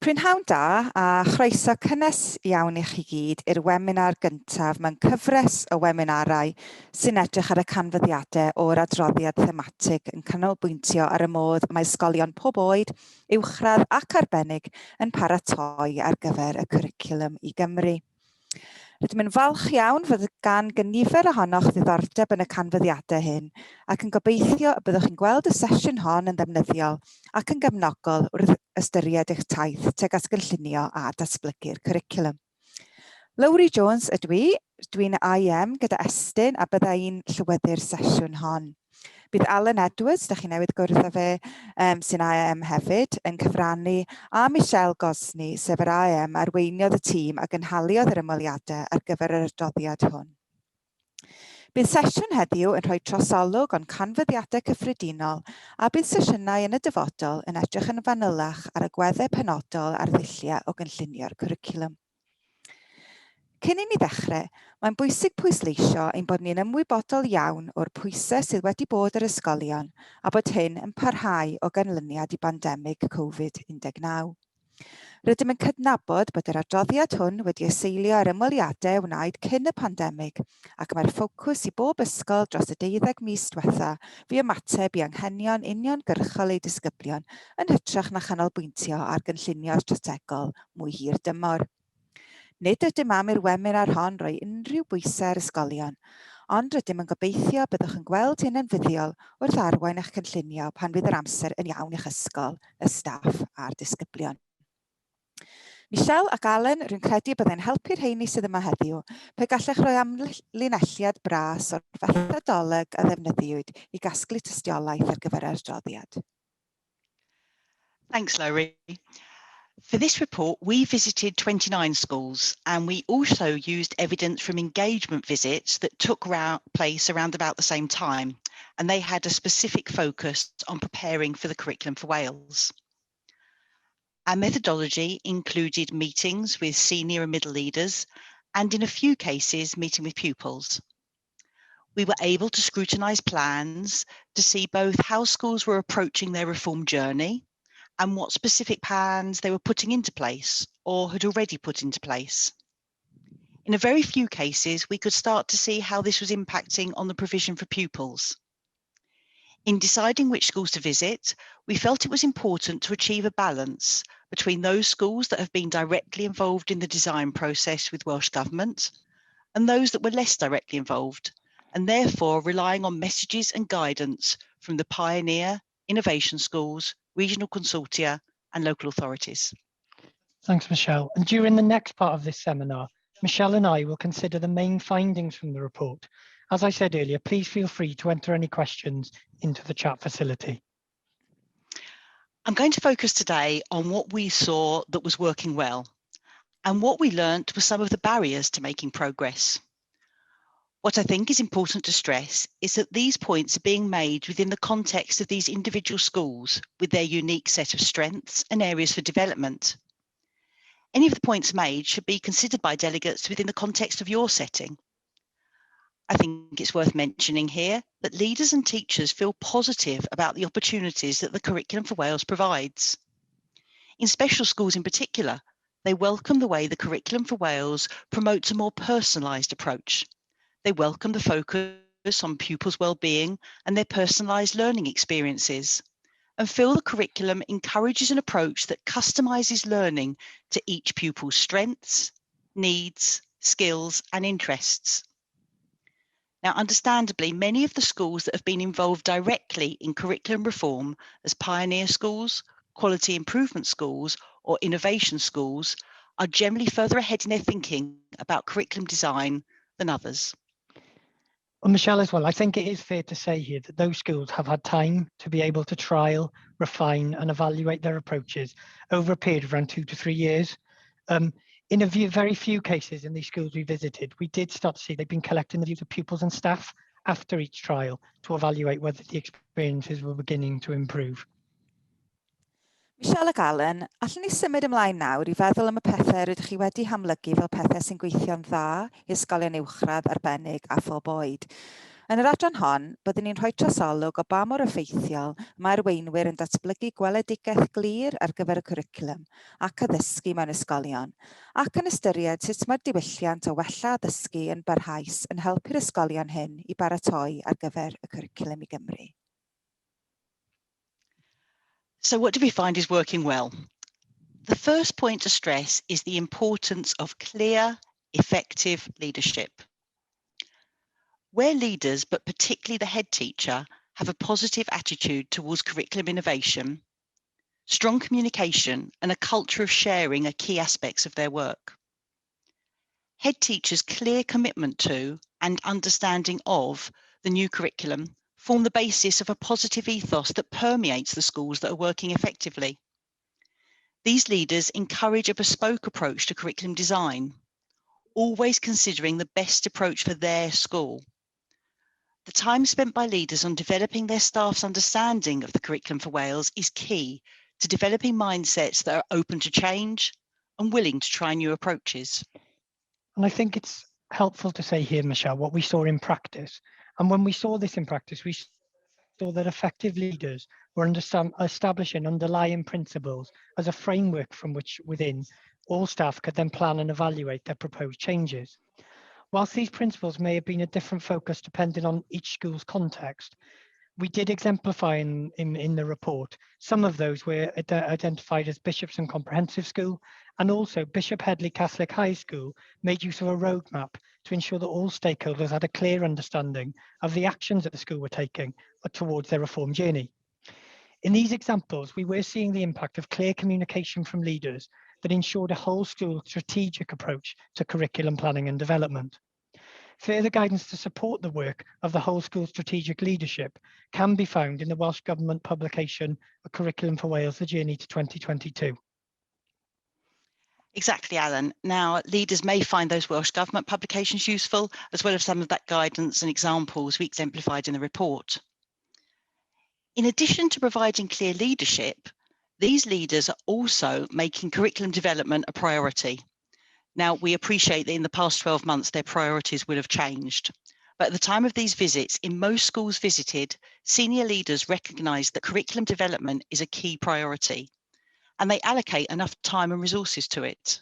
Prynhawn da a chroeso cynnes iawn i chi gyd i'r webinar gyntaf mewn cyfres o webinarau sy'n edrych ar y canfyddiadau o'r adroddiad thematig yn canolbwyntio ar y modd mae ysgolion pob oed, uwchradd ac arbennig yn paratoi ar gyfer y cwricwlwm i Gymru. Rydym yn falch iawn fod gan gynifer ohonoch ddiddordeb yn y canfyddiadau hyn ac yn gobeithio y byddwch chi'n gweld y sesiwn hon yn ddefnyddiol ac yn gefnogol wrth ystyried eich taith tuag at gynllunio a datblygu'r cwricwlwm. Lowri Jones ydw i, dwi'n IM gyda Estyn a byddai'n llywyddu'r sesiwn hon. Bydd Alan Edwards, da chi newydd gwrdd â fe, sy'n IM hefyd, yn cyfrannu, a Michelle Gosni, sef yr IM, arweiniodd y tîm a gynhaliodd yr ymweliadau ar gyfer yr adroddiad hwn. Bydd sesiwn heddiw yn rhoi trosolwg o'n canfyddiadau cyffredinol a bydd sesiynau yn y dyfodol yn edrych yn fanylach ar agweddau penodol ar ddulliau o gynllunio'r cwricwlwm. Cyn i ni ddechrau, mae'n bwysig pwysleisio ein bod ni'n ymwybodol iawn o'r pwysau sydd wedi bod ar ysgolion a bod hyn yn parhau o ganlyniad i bandemig Covid-19. Rydym yn cydnabod bod yr adroddiad hwn wedi eiseilio ar ymweliadau wnaed cyn y pandemig ac mae'r ffocws i bob ysgol dros y 12 mis diwetha fu ymateb i anghenion uniongyrchol eu disgyblion yn hytrach na chanolbwyntio ar gynllunio strategol mwy hir dymor. Nid ydym am i'r webinar hon roi unrhyw bwysau ar ysgolion, ond rydym yn gobeithio byddwch yn gweld hyn yn fuddiol wrth arwain eich cynllunio pan fydd yr amser yn iawn i'ch ysgol, y staff a'r disgyblion. Michelle ac Alan, rwy'n credu byddai'n helpu'r rheini sydd yma heddiw, pe gallech roi amlinelliad bras o'r fethodoleg a ddefnyddiwyd i gasglu tystiolaeth ar gyfer yr adroddiad. Thanks, Lowri. For this report, we visited 29 schools and we also used evidence from engagement visits that took place around about the same time, and they had a specific focus on preparing for the curriculum for Wales. Our methodology included meetings with senior and middle leaders and in a few cases meeting with pupils. We were able to scrutinise plans to see both how schools were approaching their reform journey and what specific plans they were putting into place or had already put into place. In a very few cases, we could start to see how this was impacting on the provision for pupils. In deciding which schools to visit, we felt it was important to achieve a balance between those schools that have been directly involved in the design process with Welsh Government and those that were less directly involved, and therefore relying on messages and guidance from the pioneer, innovation schools, regional consortia and local authorities. Thanks, Michelle. And during the next part of this seminar, Michelle and I will consider the main findings from the report. As I said earlier, please feel free to enter any questions into the chat facility. I'm going to focus today on what we saw that was working well, and what we learnt were some of the barriers to making progress. What I think is important to stress is that these points are being made within the context of these individual schools with their unique set of strengths and areas for development. Any of the points made should be considered by delegates within the context of your setting. I think it's worth mentioning here that leaders and teachers feel positive about the opportunities that the Curriculum for Wales provides. In special schools in particular, they welcome the way the Curriculum for Wales promotes a more personalised approach. They welcome the focus on pupils' well-being and their personalised learning experiences, and feel the curriculum encourages an approach that customises learning to each pupil's strengths, needs, skills and interests. Now, understandably, many of the schools that have been involved directly in curriculum reform as pioneer schools, quality improvement schools or innovation schools are generally further ahead in their thinking about curriculum design than others. Well, Michelle, as well, I think it is fair to say here that those schools have had time to be able to trial, refine and evaluate their approaches over a period of around 2 to 3 years. In very few cases in these schools we visited, we did start to see they've been collecting the views of pupils and staff after each trial to evaluate whether the experiences were beginning to improve. Michelle ac Alan, allwn ni symud ymlaen nawr I feddwl am y pethau rydych chi wedi hamlygu fel pethau sy'n gweithio'n dda I ysgolion uwchradd, arbennig a phob oed. Yn yr adran hon, byddwn ni'n rhoi trosolwg o ba mor effeithiol mae arweinwyr yn datblygu gweledigaeth glir ar gyfer y cwricwlwm ac addysgu mewn ysgolion, ac yn ystyried sut mae'r diwylliant o wella addysgu yn barhaus yn helpu'r ysgolion hyn i baratoi ar gyfer y cwricwlwm i Gymru. So what do we find is working well? The first point to stress is the importance of clear, effective leadership. Where leaders, but particularly the head teacher, have a positive attitude towards curriculum innovation, strong communication and a culture of sharing are key aspects of their work. Head teachers' clear commitment to and understanding of the new curriculum form the basis of a positive ethos that permeates the schools that are working effectively. These leaders encourage a bespoke approach to curriculum design, always considering the best approach for their school. The time spent by leaders on developing their staff's understanding of the curriculum for Wales is key to developing mindsets that are open to change and willing to try new approaches. And I think it's helpful to say here, Michelle, what we saw in practice. And when we saw this in practice, we saw that effective leaders were establishing underlying principles as a framework from which within all staff could then plan and evaluate their proposed changes. Whilst these principles may have been a different focus depending on each school's context, we did exemplify in the report. Some of those were identified as Bishopston Comprehensive School, and also Bishop Headley Catholic High School made use of a roadmap to ensure that all stakeholders had a clear understanding of the actions that the school were taking towards their reform journey. In these examples, we were seeing the impact of clear communication from leaders that ensured a whole school strategic approach to curriculum planning and development. Further guidance to support the work of the whole school strategic leadership can be found in the Welsh Government publication, A Curriculum for Wales, The Journey to 2022. Exactly, Alan. Now, leaders may find those Welsh Government publications useful, as well as some of that guidance and examples we exemplified in the report. In addition to providing clear leadership, these leaders are also making curriculum development a priority. Now, we appreciate that in the past 12 months, their priorities will have changed. But at the time of these visits, in most schools visited, senior leaders recognise that curriculum development is a key priority, and they allocate enough time and resources to it.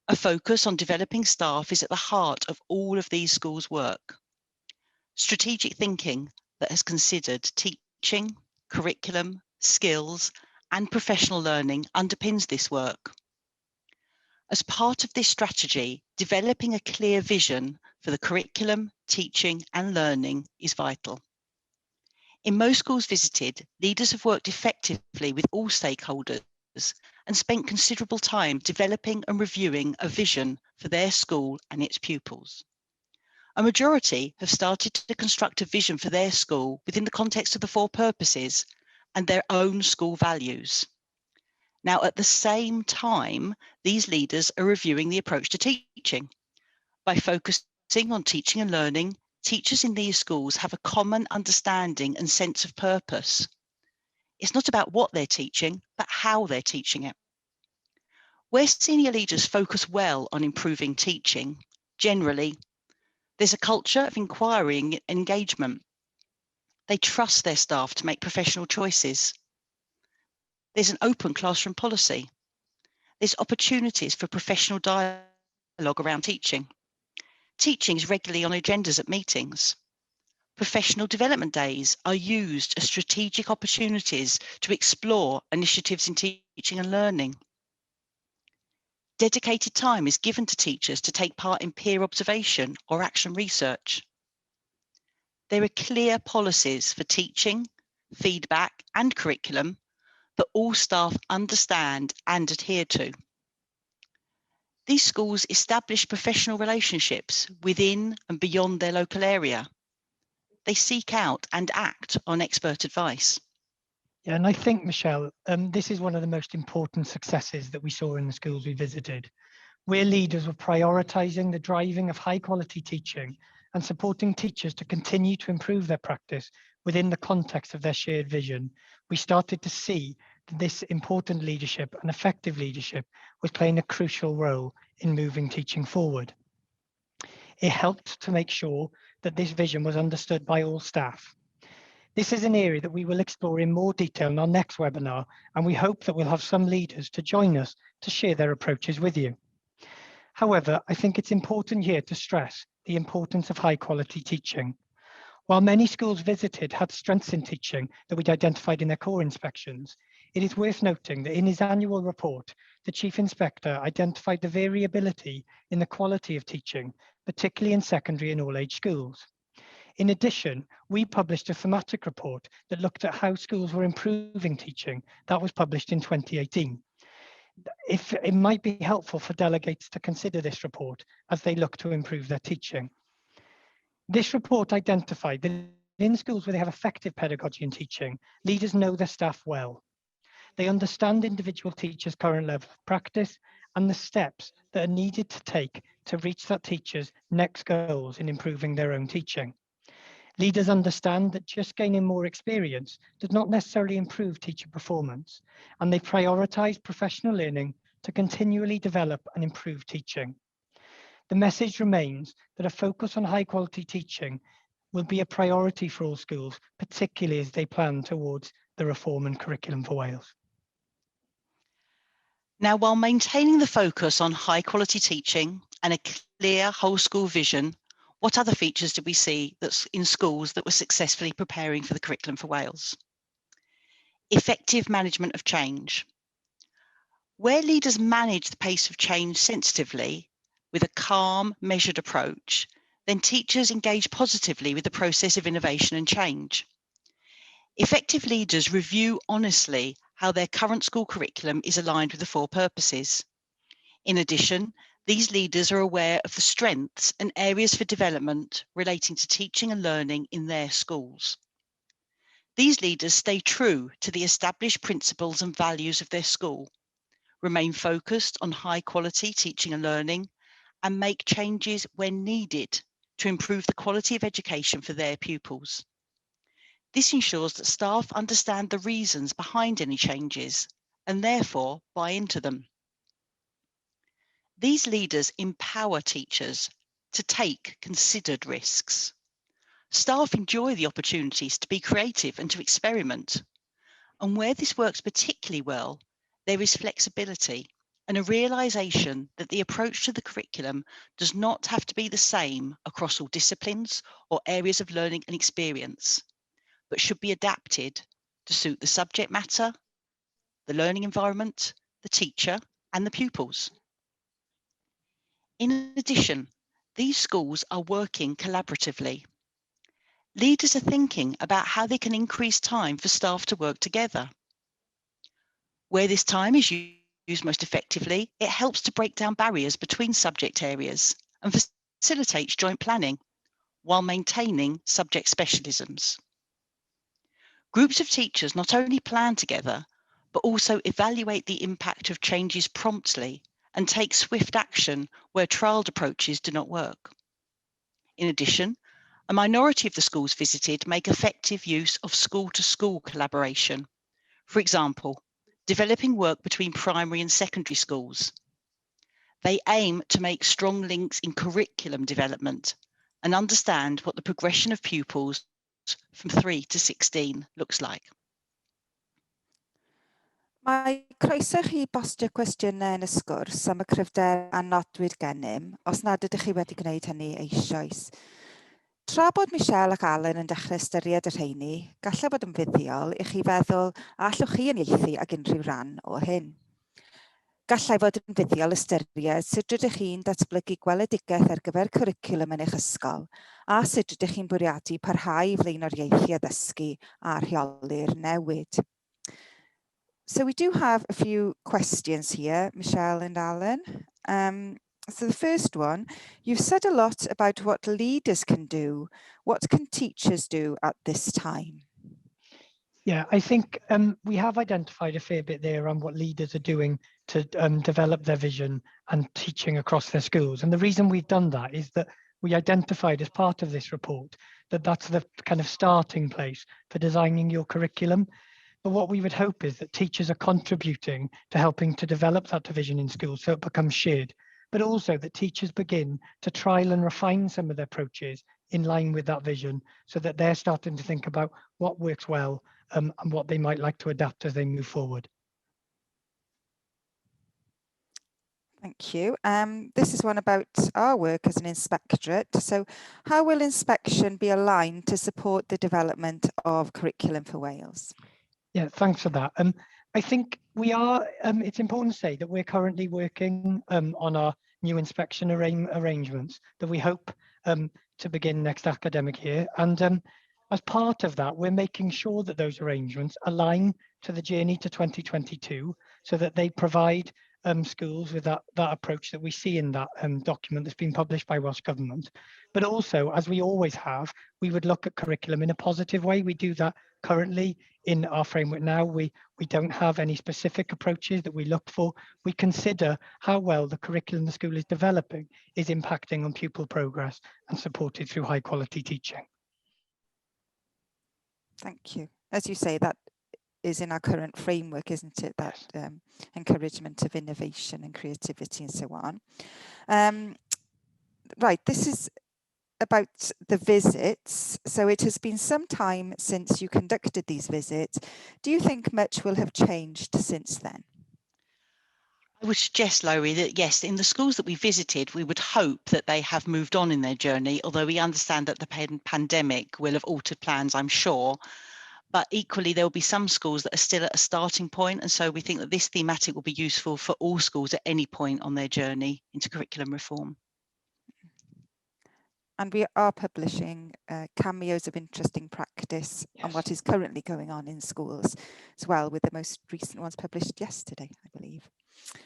A focus on developing staff is at the heart of all of these schools' work. Strategic thinking that has considered teaching, curriculum, skills, and professional learning underpins this work. As part of this strategy, developing a clear vision for the curriculum, teaching, and learning is vital. In most schools visited, leaders have worked effectively with all stakeholders and spent considerable time developing and reviewing a vision for their school and its pupils. A majority have started to construct a vision for their school within the context of the 4 purposes and their own school values. Now, at the same time, these leaders are reviewing the approach to teaching. By focusing on teaching and learning, teachers in these schools have a common understanding and sense of purpose. It's not about what they're teaching, but how they're teaching it. Where senior leaders focus well on improving teaching, generally, there's a culture of inquiry and engagement. They trust their staff to make professional choices. There's an open classroom policy. There's opportunities for professional dialogue around teaching. Teaching is regularly on agendas at meetings. Professional development days are used as strategic opportunities to explore initiatives in teaching and learning. Dedicated time is given to teachers to take part in peer observation or action research. There are clear policies for teaching, feedback, and curriculum that all staff understand and adhere to. These schools establish professional relationships within and beyond their local area. They seek out and act on expert advice. Yeah, and I think, Michelle, this is one of the most important successes that we saw in the schools we visited, where leaders were prioritising the driving of high quality teaching and supporting teachers to continue to improve their practice within the context of their shared vision. We started to see that this important leadership and effective leadership was playing a crucial role in moving teaching forward. It helped to make sure that this vision was understood by all staff. This is an area that we will explore in more detail in our next webinar, and we hope that we'll have some leaders to join us to share their approaches with you. However, I think it's important here to stress the importance of high quality teaching. While many schools visited had strengths in teaching that we'd identified in their core inspections, it is worth noting that in his annual report, the Chief Inspector identified the variability in the quality of teaching, particularly in secondary and all-age schools. In addition, we published a thematic report that looked at how schools were improving teaching. That was published in 2018. If it might be helpful for delegates to consider this report as they look to improve their teaching. This report identified that in schools where they have effective pedagogy and teaching, leaders know their staff well. They understand individual teachers' current level of practice and the steps that are needed to take to reach that teacher's next goals in improving their own teaching. Leaders understand that just gaining more experience does not necessarily improve teacher performance, and they prioritize professional learning to continually develop and improve teaching. The message remains that a focus on high quality teaching will be a priority for all schools, particularly as they plan towards the reform and curriculum for Wales. Now, while maintaining the focus on high quality teaching and a clear whole school vision, what other features did we see that's in schools that were successfully preparing for the curriculum for Wales? Effective management of change. Where leaders manage the pace of change sensitively with a calm, measured approach, then teachers engage positively with the process of innovation and change. Effective leaders review honestly how their current school curriculum is aligned with the four purposes. In addition, these leaders are aware of the strengths and areas for development relating to teaching and learning in their schools. These leaders stay true to the established principles and values of their school, remain focused on high quality teaching and learning, and make changes when needed to improve the quality of education for their pupils. This ensures that staff understand the reasons behind any changes and therefore buy into them. These leaders empower teachers to take considered risks. Staff enjoy the opportunities to be creative and to experiment. And where this works particularly well, there is flexibility and a realization that the approach to the curriculum does not have to be the same across all disciplines or areas of learning and experience, but should be adapted to suit the subject matter, the learning environment, the teacher, and the pupils. In addition, these schools are working collaboratively. Leaders are thinking about how they can increase time for staff to work together. Where this time is used most effectively, it helps to break down barriers between subject areas and facilitates joint planning while maintaining subject specialisms. Groups of teachers not only plan together, but also evaluate the impact of changes promptly and take swift action where trialled approaches do not work. In addition, a minority of the schools visited make effective use of school-to-school collaboration. For example, developing work between primary and secondary schools. They aim to make strong links in curriculum development and understand what the progression of pupils from 3 to 16 looks like. Mae croeso chi postio cwestiynau yn y sgwrs am y cryfder a nodwyd gennym, os nad ydych chi wedi gwneud hynny eisoes. Tra bod Michelle ac Alan yn dechrau ystyried y rheini, gallai bod yn fuddiol i chi feddwl a allwch chi unieithu ag unrhyw ran o hyn. Gallai fod yn fuddiol ystyried sut rydych chi'n datblygu gweledigaeth ar gyfer cwricwlwm yn eich ysgol a sut rydych chi'n bwriadu parhau flaenoriaethu addysgu a rheoli'r newid. So we do have a few questions here, Michelle and Alan. So the first one, you've said a lot about what leaders can do. What can teachers do at this time? Yeah, I think we have identified a fair bit there on what leaders are doing to develop their vision and teaching across their schools. And the reason we've done that is that we identified as part of this report that that's the kind of starting place for designing your curriculum. But what we would hope is that teachers are contributing to helping to develop that vision in schools so it becomes shared, but also that teachers begin to trial and refine some of their approaches in line with that vision, so that they're starting to think about what works well and what they might like to adapt as they move forward. Thank you. This is one about our work as an inspectorate. So how will inspection be aligned to support the development of curriculum for Wales? Yeah, thanks for that. I think we are, it's important to say that we're currently working on our new inspection arrangements that we hope to begin next academic year. And as part of that, we're making sure that those arrangements align to the journey to 2022 so that they provide schools with that approach that we see in that document that's been published by Welsh Government. But also, as we always have, we would look at curriculum in a positive way. We do that currently in our framework now. We don't have any specific approaches that we look for. We consider how well the curriculum the school is developing is impacting on pupil progress and supported through high quality teaching. Thank you. As you say, that is in our current framework, isn't it? That encouragement of innovation and creativity and so on. Right, this is about the visits. So it has been some time since you conducted these visits. Do you think much will have changed since then? I would suggest, Laurie, that yes, in the schools that we visited, we would hope that they have moved on in their journey, although we understand that the pandemic will have altered plans, I'm sure. But equally, there will be some schools that are still at a starting point. And so we think that this thematic will be useful for all schools at any point on their journey into curriculum reform. And we are publishing cameos of interesting practice on what is currently going on in schools as well, with the most recent ones published yesterday, I believe.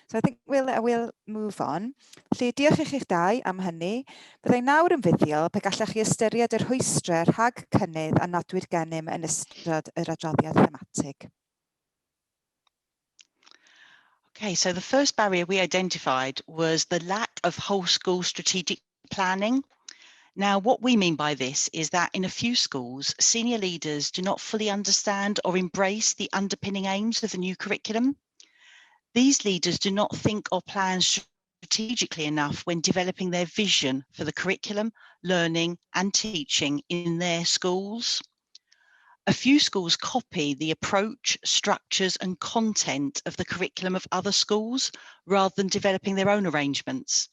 So I think we'll move on. Felly, diolch i chi'ch dau am hynny. Byddai nawr yn fuddiol pe gallech chi ystyried yr rhwystre rhag cynnydd a nodwyd gennym yn ystod yr adroddiad thematig. Okay, so the first barrier we identified was the lack of whole school strategic planning. Now, what we mean by this is that in a few schools, senior leaders do not fully understand or embrace the underpinning aims of the new curriculum. These leaders do not think or plan strategically enough when developing their vision for the curriculum, learning and teaching in their schools. A few schools copy the approach, structures and content of the curriculum of other schools rather than developing their own arrangements.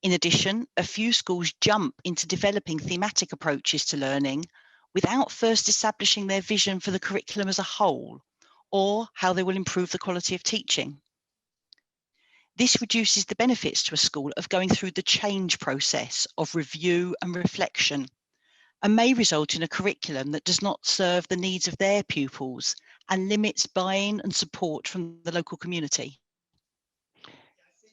In addition, a few schools jump into developing thematic approaches to learning without first establishing their vision for the curriculum as a whole, or how they will improve the quality of teaching. This reduces the benefits to a school of going through the change process of review and reflection, and may result in a curriculum that does not serve the needs of their pupils and limits buy-in and support from the local community.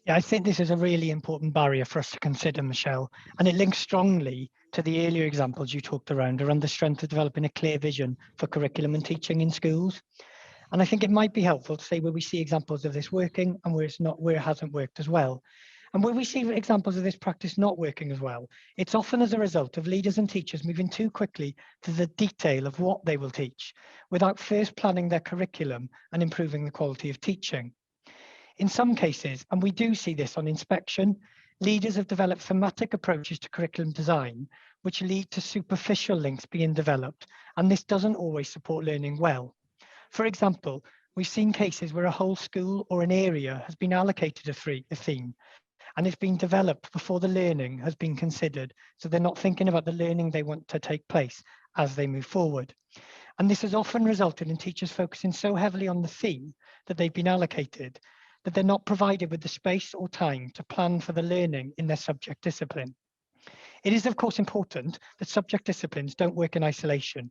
Yeah, I think this is a really important barrier for us to consider, Michelle, and it links strongly to the earlier examples you talked around the strength of developing a clear vision for curriculum and teaching in schools. And I think it might be helpful to say where we see examples of this working and where it's not, where it hasn't worked as well. And where we see examples of this practice not working as well, it's often as a result of leaders and teachers moving too quickly to the detail of what they will teach, without first planning their curriculum and improving the quality of teaching. In some cases, and we do see this on inspection, leaders have developed thematic approaches to curriculum design, which lead to superficial links being developed, and this doesn't always support learning well. For example, we've seen cases where a whole school or an area has been allocated a theme, and it's been developed before the learning has been considered, so they're not thinking about the learning they want to take place as they move forward. And this has often resulted in teachers focusing so heavily on the theme that they've been allocated that they're not provided with the space or time to plan for the learning in their subject discipline. It is, of course, important that subject disciplines don't work in isolation.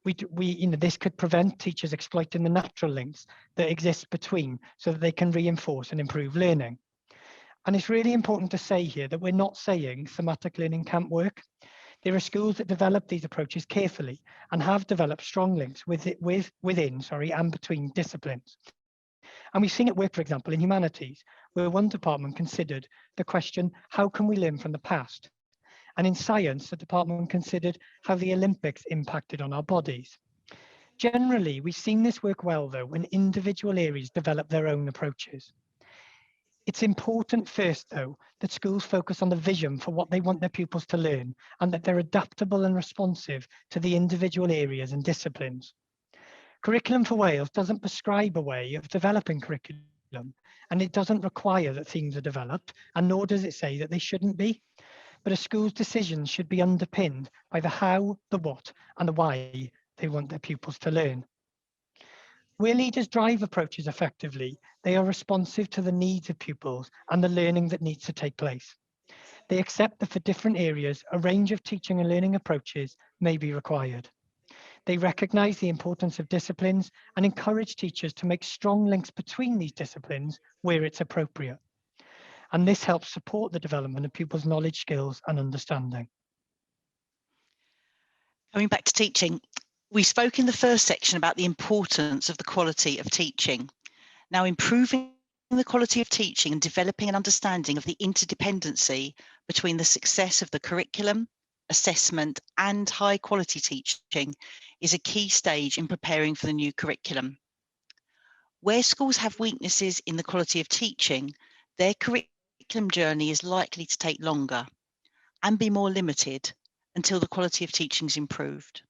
This could prevent teachers exploiting the natural links that exist between so that they can reinforce and improve learning. And it's really important to say here that we're not saying thematic learning can't work. There are schools that develop these approaches carefully and have developed strong links within and between disciplines. And we've seen it work, for example, in humanities, where one department considered the question, how can we learn from the past? And in science, the department considered how the Olympics impacted on our bodies. Generally, we've seen this work well, though, when individual areas develop their own approaches. It's important first, though, that schools focus on the vision for what they want their pupils to learn and that they're adaptable and responsive to the individual areas and disciplines. Curriculum for Wales doesn't prescribe a way of developing curriculum, and it doesn't require that themes are developed, and nor does it say that they shouldn't be. But a school's decisions should be underpinned by the how, the what, and the why they want their pupils to learn. Where leaders drive approaches effectively, they are responsive to the needs of pupils and the learning that needs to take place. They accept that for different areas, a range of teaching and learning approaches may be required. They recognise the importance of disciplines and encourage teachers to make strong links between these disciplines where it's appropriate. And this helps support the development of pupils' knowledge, skills and understanding. Coming back to teaching, we spoke in the first section about the importance of the quality of teaching. Now, improving the quality of teaching and developing an understanding of the interdependency between the success of the curriculum, assessment and high quality teaching is a key stage in preparing for the new curriculum. Where schools have weaknesses in the quality of teaching, their curriculum journey is likely to take longer and be more limited until the quality of teaching is improved.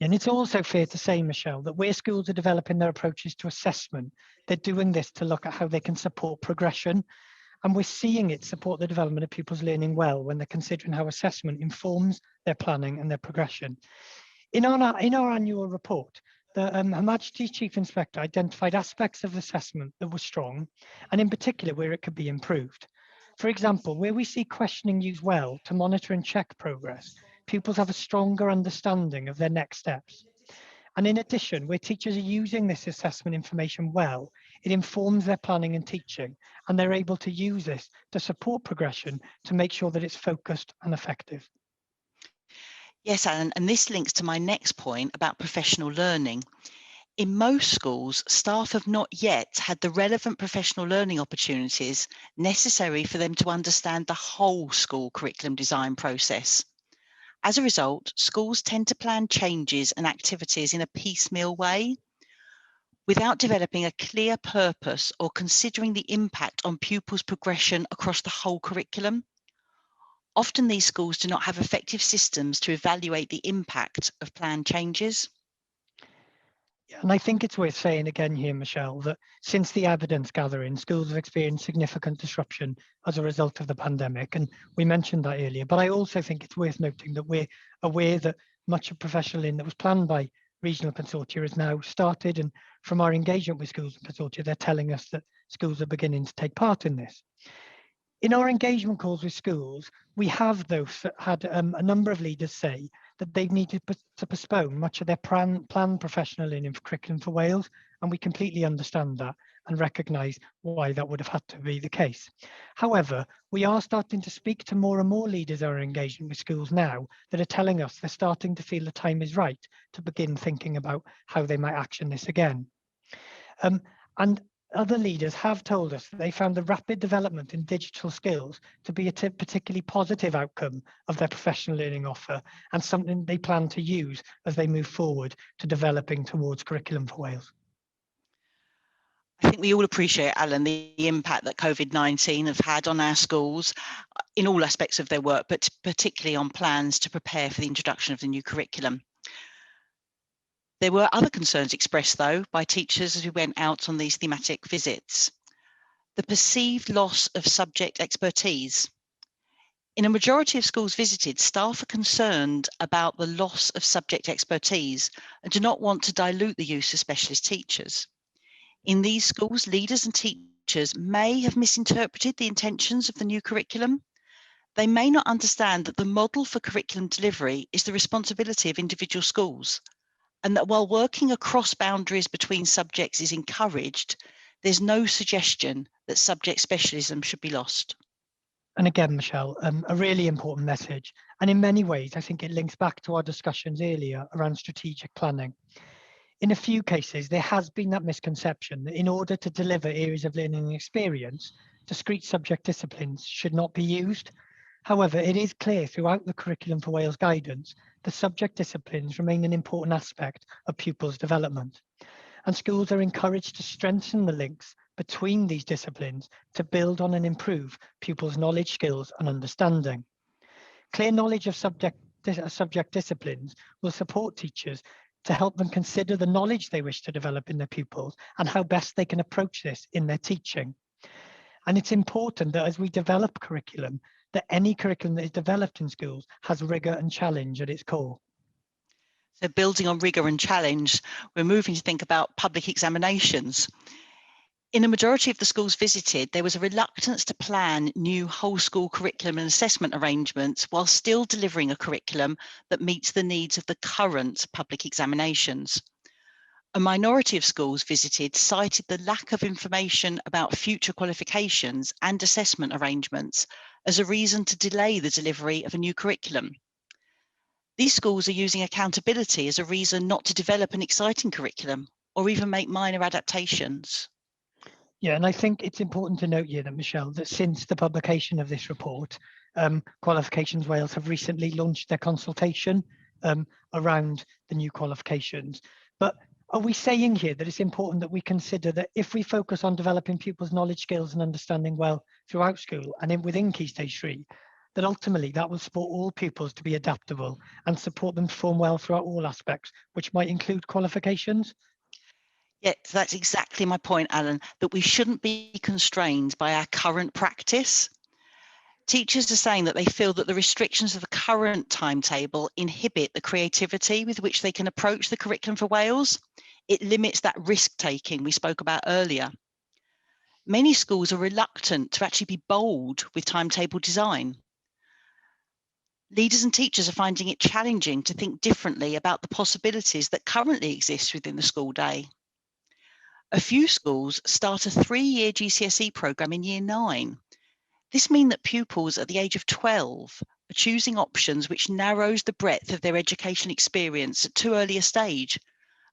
And it's also fair to say, Michelle, that where schools are developing their approaches to assessment, they're doing this to look at how they can support progression. And we're seeing it support the development of pupils learning well when they're considering how assessment informs their planning and their progression. In our annual report, the Her Majesty's Chief Inspector identified aspects of assessment that were strong, and in particular where it could be improved. For example, where we see questioning used well to monitor and check progress, pupils have a stronger understanding of their next steps. And in addition, where teachers are using this assessment information well, it informs their planning and teaching, and they're able to use this to support progression to make sure that it's focused and effective. Yes, Alan, and this links to my next point about professional learning. In most schools, staff have not yet had the relevant professional learning opportunities necessary for them to understand the whole school curriculum design process. As a result, schools tend to plan changes and activities in a piecemeal way, without developing a clear purpose or considering the impact on pupils' progression across the whole curriculum. Often these schools do not have effective systems to evaluate the impact of planned changes. And I think it's worth saying again here, Michelle, that since the evidence gathering, schools have experienced significant disruption as a result of the pandemic. And we mentioned that earlier, but I also think it's worth noting that we're aware that much of professional learning that was planned by regional consortia has now started. And from our engagement with schools and consortia, they're telling us that schools are beginning to take part in this. In our engagement calls with schools, we have though had a number of leaders say that they've needed to postpone much of their planned professional learning for Curriculum for Wales, and we completely understand that and recognise why that would have had to be the case. However, we are starting to speak to more and more leaders in our engagement with schools now that are telling us they're starting to feel the time is right to begin thinking about how they might action this again. And other leaders have told us that they found the rapid development in digital skills to be a particularly positive outcome of their professional learning offer and something they plan to use as they move forward to developing towards Curriculum for Wales. I think we all appreciate, Alan, the impact that COVID-19 have had on our schools in all aspects of their work, but particularly on plans to prepare for the introduction of the new curriculum. There were other concerns expressed, though, by teachers as we went out on these thematic visits. The perceived loss of subject expertise. In a majority of schools visited, staff are concerned about the loss of subject expertise and do not want to dilute the use of specialist teachers. In these schools, leaders and teachers may have misinterpreted the intentions of the new curriculum. They may not understand that the model for curriculum delivery is the responsibility of individual schools, and that while working across boundaries between subjects is encouraged, there's no suggestion that subject specialism should be lost. And again, Michelle, a really important message. And in many ways, I think it links back to our discussions earlier around strategic planning. In a few cases, there has been that misconception that in order to deliver areas of learning and experience, discrete subject disciplines should not be used. However, it is clear throughout the Curriculum for Wales guidance that subject disciplines remain an important aspect of pupils' development. And schools are encouraged to strengthen the links between these disciplines to build on and improve pupils' knowledge, skills and understanding. Clear knowledge of subject disciplines will support teachers to help them consider the knowledge they wish to develop in their pupils and how best they can approach this in their teaching. And it's important that as we develop curriculum, that any curriculum that is developed in schools has rigour and challenge at its core. So building on rigour and challenge, we're moving to think about public examinations. In a majority of the schools visited, there was a reluctance to plan new whole school curriculum and assessment arrangements while still delivering a curriculum that meets the needs of the current public examinations. A minority of schools visited cited the lack of information about future qualifications and assessment arrangements as a reason to delay the delivery of a new curriculum. These schools are using accountability as a reason not to develop an exciting curriculum or even make minor adaptations. Yeah, and I think it's important to note here that, Michelle, that since the publication of this report, Qualifications Wales have recently launched their consultation around the new qualifications. But are we saying here that it's important that we consider that if we focus on developing pupils' knowledge, skills and understanding well throughout school and within Key Stage 3, that ultimately that will support all pupils to be adaptable and support them to perform well throughout all aspects, which might include qualifications? Yes, that's exactly my point, Alan, that we shouldn't be constrained by our current practice. Teachers are saying that they feel that the restrictions of the current timetable inhibit the creativity with which they can approach the curriculum for Wales. It limits that risk-taking we spoke about earlier. Many schools are reluctant to actually be bold with timetable design. Leaders and teachers are finding it challenging to think differently about the possibilities that currently exist within the school day. A few schools start a 3-year GCSE programme in Year 9. This means that pupils at the age of 12 are choosing options which narrows the breadth of their education experience at too early a stage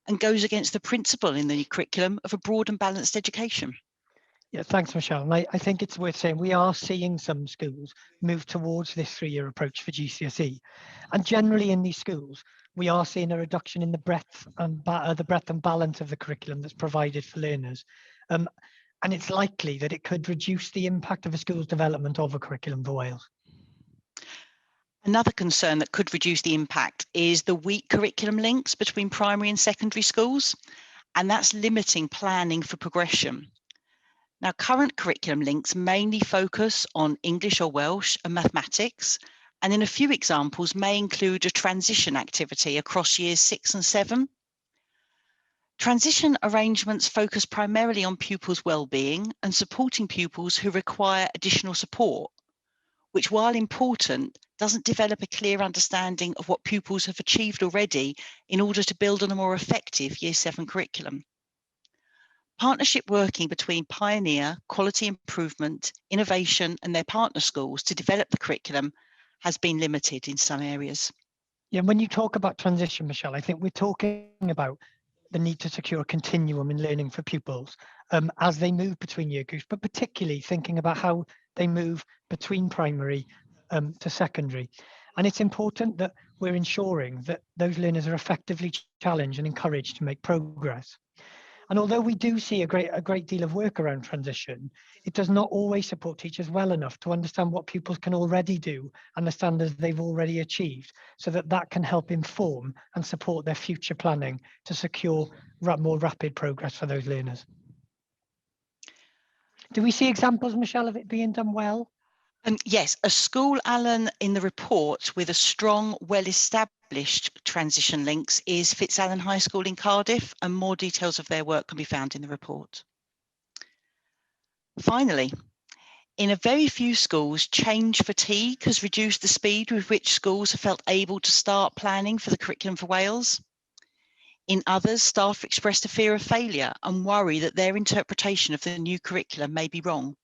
and goes against the principle in the curriculum of a broad and balanced education. Yeah, thanks, Michelle. And I think it's worth saying we are seeing some schools move towards this 3-year approach for GCSE. And generally in these schools, we are seeing a reduction in the breadth and balance of the curriculum that's provided for learners. And it's likely that it could reduce the impact of a school's development of a curriculum for Wales. Another concern that could reduce the impact is the weak curriculum links between primary and secondary schools, and that's limiting planning for progression. Now, current curriculum links mainly focus on English or Welsh and mathematics, and in a few examples may include a transition activity across years 6 and 7. Transition arrangements focus primarily on pupils' well-being and supporting pupils who require additional support, which, while important, doesn't develop a clear understanding of what pupils have achieved already in order to build on a more effective Year 7 curriculum. Partnership working between Pioneer, Quality Improvement, Innovation and their partner schools to develop the curriculum has been limited in some areas. Yeah, when you talk about transition, Michelle, I think we're talking about the need to secure a continuum in learning for pupils as they move between year groups, but particularly thinking about how they move between primary to secondary. And it's important that we're ensuring that those learners are effectively challenged and encouraged to make progress. And although we do see a great deal of work around transition, it does not always support teachers well enough to understand what pupils can already do and the standards they've already achieved, so that that can help inform and support their future planning to secure more rapid progress for those learners. Do we see examples, Michelle, of it being done well? Yes, a school, Alan, in the report with a strong, well-established transition links is Fitzallen High School in Cardiff, and more details of their work can be found in the report. Finally, in a very few schools, change fatigue has reduced the speed with which schools have felt able to start planning for the curriculum for Wales. In others, staff expressed a fear of failure and worry that their interpretation of the new curriculum may be wrong.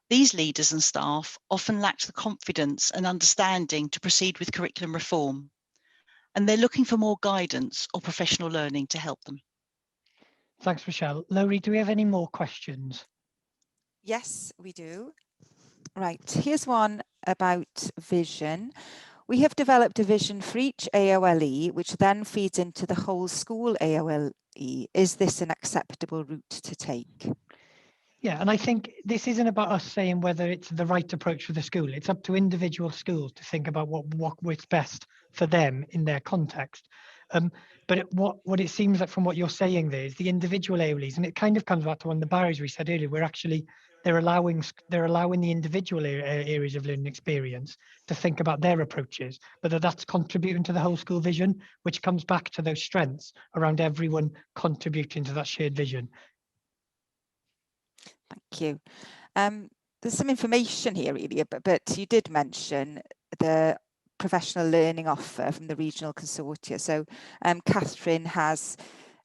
These leaders and staff often lacked the confidence and understanding to proceed with curriculum reform, and they're looking for more guidance or professional learning to help them. Thanks, Michelle. Lowry, do we have any more questions? Yes, we do. Right, here's one about vision. We have developed a vision for each AOLE, which then feeds into the whole school AOLE. Is this an acceptable route to take? Yeah, and I think this isn't about us saying whether it's the right approach for the school. It's up to individual schools to think about what works best for them in their context. But what it seems like from what you're saying there is the individual AOLEs, and it kind of comes back to one of the barriers we said earlier. They're allowing the individual areas of learning experience to think about their approaches, whether that's contributing to the whole school vision, which comes back to those strengths around everyone contributing to that shared vision. Thank you. There's some information here really, but you did mention the professional learning offer from the regional consortia. So Catherine has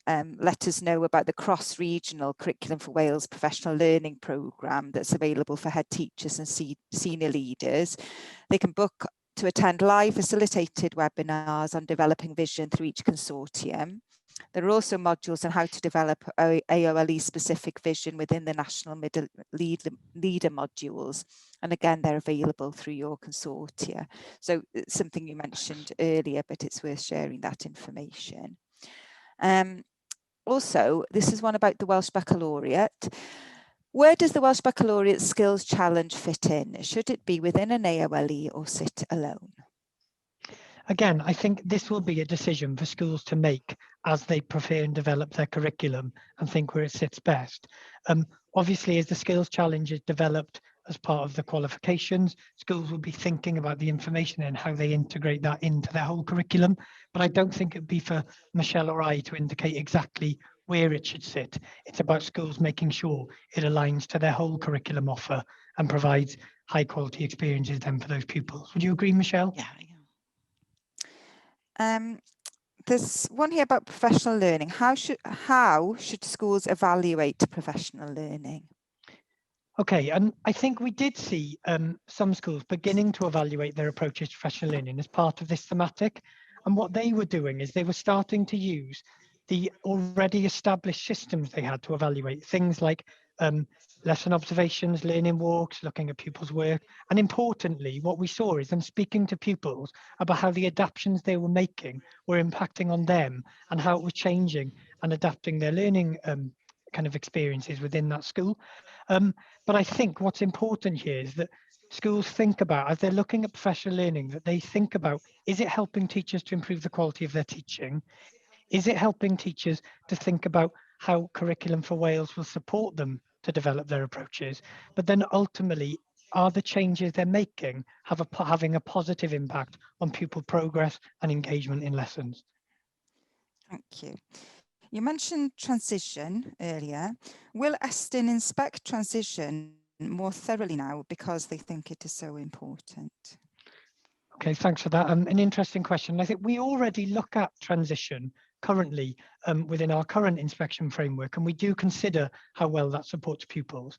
let us know about the cross-regional Curriculum for Wales professional learning programme that's available for head teachers and senior leaders. They can book to attend live facilitated webinars on developing vision through each consortium. There are also modules on how to develop AOLE specific vision within the national leader modules. And again, they're available through your consortia. So it's something you mentioned earlier, but it's worth sharing that information. Also, this is one about the Welsh Baccalaureate. Where does the Welsh Baccalaureate Skills Challenge fit in? Should it be within an AOLE or sit alone? Again, I think this will be a decision for schools to make as they prepare and develop their curriculum and think where it sits best. Obviously, as the skills challenge is developed as part of the qualifications, schools will be thinking about the information and how they integrate that into their whole curriculum. But I don't think it'd be for Michelle or I to indicate exactly where it should sit. It's about schools making sure it aligns to their whole curriculum offer and provides high quality experiences then for those pupils. Would you agree, Michelle? Yeah. There's one here about professional learning. How should schools evaluate professional learning? Okay, and I think we did see some schools beginning to evaluate their approaches to professional learning as part of this thematic. And what they were doing is they were starting to use the already established systems they had to evaluate things like lesson observations, learning walks, looking at pupils' work. And importantly, what we saw is them speaking to pupils about how the adaptations they were making were impacting on them and how it was changing and adapting their learning kind of experiences within that school. But I think what's important here is that schools think about, as they're looking at professional learning, that they think about, is it helping teachers to improve the quality of their teaching? Is it helping teachers to think about how Curriculum for Wales will support them to develop their approaches? But then ultimately, are the changes they're making having a positive impact on pupil progress and engagement in lessons? Thank you. You mentioned transition earlier. Will Estyn inspect transition more thoroughly now because they think it is so important? Okay, thanks for that. An interesting question. I think we already look at transition currently within our current inspection framework, and we do consider how well that supports pupils.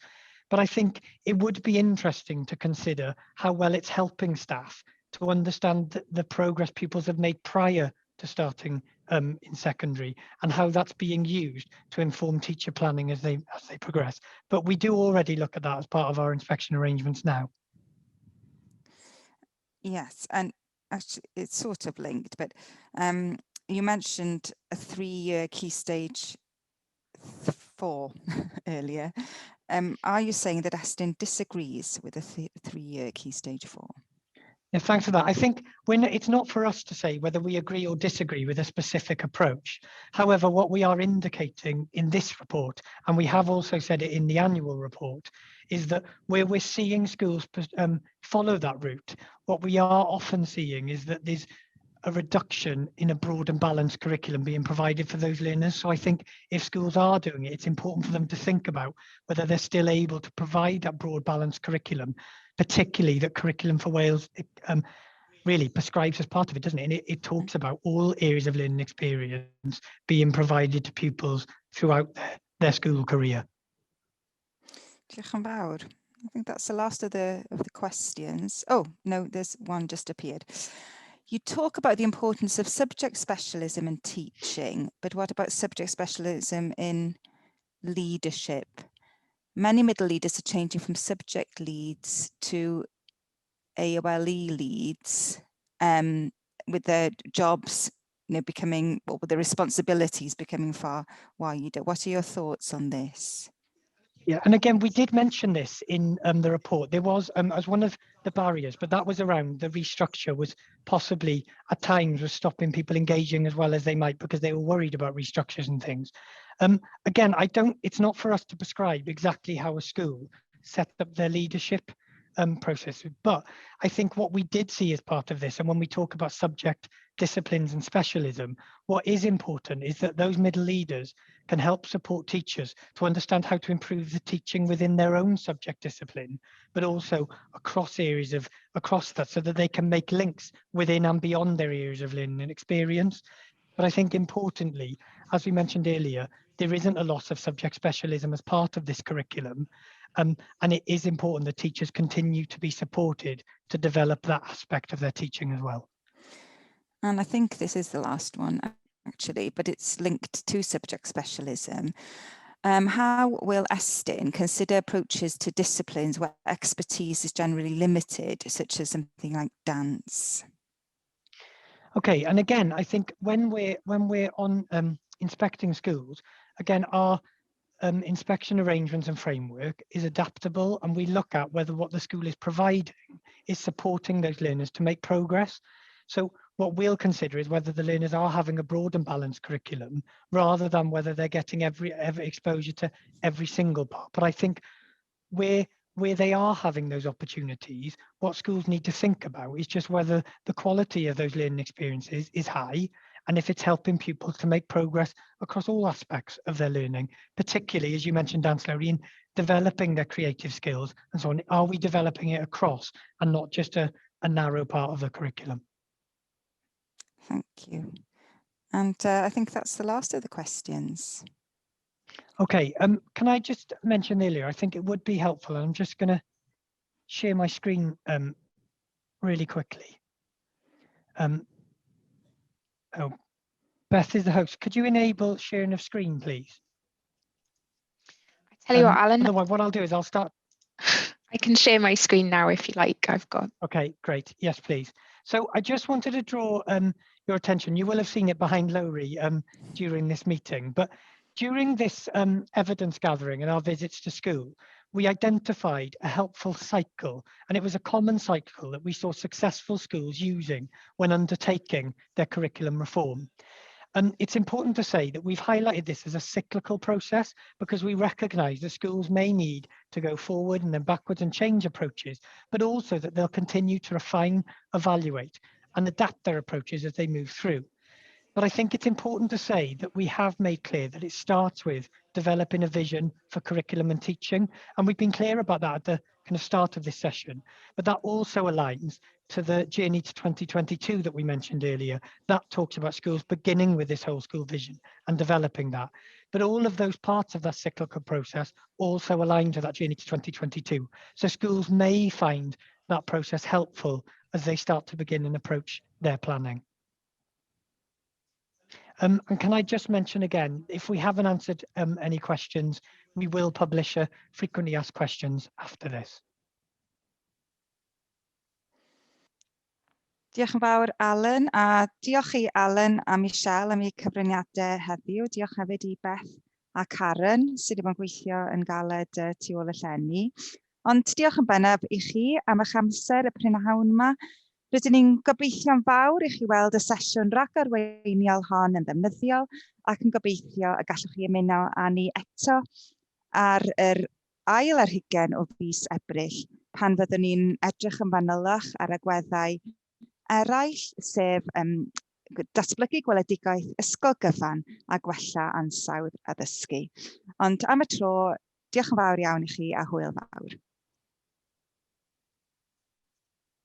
But I think it would be interesting to consider how well it's helping staff to understand the progress pupils have made prior to starting in secondary and how that's being used to inform teacher planning as they progress. But we do already look at that as part of our inspection arrangements now. Yes, and actually it's sort of linked, but you mentioned a 3-year Key Stage 4 earlier. Are you saying that Estyn disagrees with a 3-year Key Stage 4? Yeah, thanks for that. I think it's not for us to say whether we agree or disagree with a specific approach. However, what we are indicating in this report, and we have also said it in the annual report, is that where we're seeing schools follow that route, what we are often seeing is that there's a reduction in a broad and balanced curriculum being provided for those learners. So I think if schools are doing it, it's important for them to think about whether they're still able to provide that broad balanced curriculum, particularly that Curriculum for Wales really prescribes as part of it, doesn't it? And it talks about all areas of learning experience being provided to pupils throughout their school career. Diolch yn fawr. I think that's the last of the questions. Oh, no, there's one just appeared. You talk about the importance of subject specialism in teaching, but what about subject specialism in leadership? Many middle leaders are changing from subject leads to AOLE leads, with their jobs becoming, or with the responsibilities becoming far wider. What are your thoughts on this? Yeah, and again, we did mention this in the report. There was, as one of the barriers, but that was around the restructure was possibly at times was stopping people engaging as well as they might because they were worried about restructures and things. Again, it's not for us to prescribe exactly how a school set up their leadership process, but I think what we did see as part of this, and when we talk about subject disciplines and specialism, what is important is that those middle leaders can help support teachers to understand how to improve the teaching within their own subject discipline, but also across that, so that they can make links within and beyond their areas of learning and experience. But I think importantly, as we mentioned earlier, there isn't a lot of subject specialism as part of this curriculum. And it is important that teachers continue to be supported to develop that aspect of their teaching as well. And I think this is the last one, actually, but it's linked to subject specialism. How will Estyn consider approaches to disciplines where expertise is generally limited, such as something like dance? Okay, and again, I think when we're on inspecting schools, again, our inspection arrangements and framework is adaptable, and we look at whether what the school is providing is supporting those learners to make progress. So what we'll consider is whether the learners are having a broad and balanced curriculum rather than whether they're getting every exposure to every single part. But I think where they are having those opportunities, what schools need to think about is just whether the quality of those learning experiences is high, and if it's helping pupils to make progress across all aspects of their learning, particularly, as you mentioned, Dan Slowry, in developing their creative skills and so on. Are we developing it across and not just a narrow part of the curriculum? Thank you. And I think that's the last of the questions. Okay, can I just mention earlier, I think it would be helpful, and I'm just going to share my screen really quickly. Oh, Beth is the host. Could you enable sharing of screen, please? I tell you what, Alan. Otherwise, what I'll do is I'll start. I can share my screen now if you like. I've got. Okay, great. Yes, please. So I just wanted to draw your attention. You will have seen it behind Lowry during this meeting, but during this evidence gathering and our visits to school, we identified a helpful cycle, and it was a common cycle that we saw successful schools using when undertaking their curriculum reform. And it's important to say that we've highlighted this as a cyclical process because we recognise that schools may need to go forward and then backwards and change approaches, but also that they'll continue to refine, evaluate, and adapt their approaches as they move through. But I think it's important to say that we have made clear that it starts with developing a vision for curriculum and teaching. And we've been clear about that at the kind of start of this session. But that also aligns to the journey to 2022 that we mentioned earlier. That talks about schools beginning with this whole school vision and developing that. But all of those parts of that cyclical process also align to that journey to 2022. So schools may find that process helpful as they start to begin and approach their planning. And can I just mention again, if we haven't answered any questions, we will publish a frequently asked questions after this. Diolch yn fawr, Alan, a diolch i Alan a Michelle am eu cyfraniadau heddiw. Diolch hefyd i Beth a Karen sydd wedi bod yn gweithio yn galed tu ôl y llenni. Ond diolch yn bennaf i chi am eich amser y prynhawn yma. Rydyn ni'n gobeithio'n fawr i chi weld y sesiwn rhagarweiniol hon yn ddefnyddiol ac yn gobeithio y gallwch chi ymuno â ni eto ar yr ail ar 20 o fis Ebrill pan fyddwn ni'n edrych yn fanylach ar agweddau eraill sef datblygu gweledigaeth ysgol gyfan a gwella ansawdd addysgu. Ond am y tro, diolch yn fawr iawn i chi a hwyl fawr.